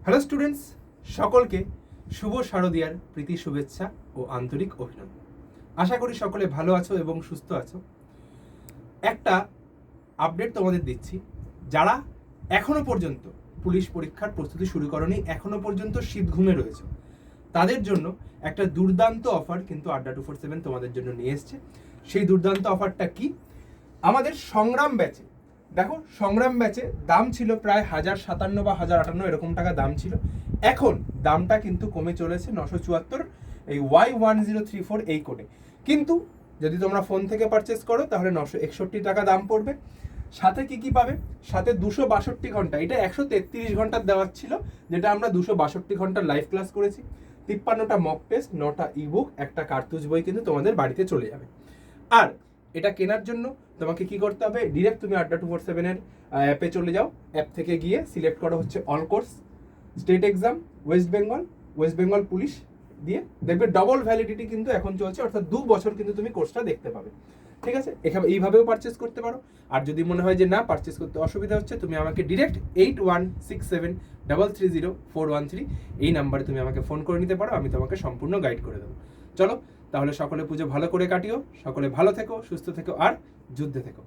Hello students, সকলকে শুভ শারদীয়ার প্রীতি শুভেচ্ছা ও আন্তরিক অভিনন্দন। আশা করি সকলে ভালো আছো এবং সুস্থ আছো। একটা আপডেট তোমাদের দিচ্ছি, যারা এখনো পর্যন্ত পুলিশ পরীক্ষার প্রস্তুতি শুরু করনি, এখনো পর্যন্ত শীত ঘুমে রয়েছে, তাদের জন্য একটা দুর্দান্ত অফার কিন্তু আড্ডা 247 তোমাদের জন্য নিয়ে এসছে। সেই দুর্দান্ত অফারটা কি? আমাদের সংগ্রাম ব্যাচে, দেখো সংগ্রাম ব্যাচে দাম ছিল প্রায় 1057 বা 1058 এরকম টাকা দাম ছিল। এখন দামটা কিন্তু কমে চলেছে 974 এই Y1034 এই কোডে। কিন্তু যদি তোমরা ফোন থেকে পারচেস করো তাহলে 961 টাকা দাম পড়বে। সাথে কি কি পাবে? সাথে 262 ঘন্টা, এটা 133 ঘন্টার দেওয়ার ছিল, যেটা আমরা 262 ঘন্টার লাইভ ক্লাস করেছি। 53টা মক টেস্ট, 9টা ইবুক, একটা কার্তুজ বই কিন্তু তোমাদের বাড়িতে চলে যাবে। আর এটা কেনার জন্য তোমাকে কি করতে হবে? ডিরেক্ট তুমি আড্ডা 247 এর অ্যাপে চলে যাও। অ্যাপ থেকে গিয়ে সিলেক্ট করো হচ্ছে all course, state exam, West Bengal police দিয়ে দেখবে ডবল ভ্যালিডিটি কিন্তু এখন চলছে, অর্থাৎ 2 বছর কিন্তু তুমি কোর্সটা দেখতে পাবে। ঠিক আছে, এইভাবেও পারচেস করতে পারো। আর যদি মনে হয় যে না, পারচেস করতে অসুবিধা হচ্ছে, তুমি আমাকে ডিরেক্ট 8167330413 এই নাম্বারে তুমি আমাকে ফোন করে নিতে পারো। আমি তোমাকে সম্পূর্ণ গাইড করে দেবো। চলো তাহলে সকলে পুজো ভালো করে কাটিও, সকলে ভালো থেকো, সুস্থ থেকো আর যুদ্ধে থেকো।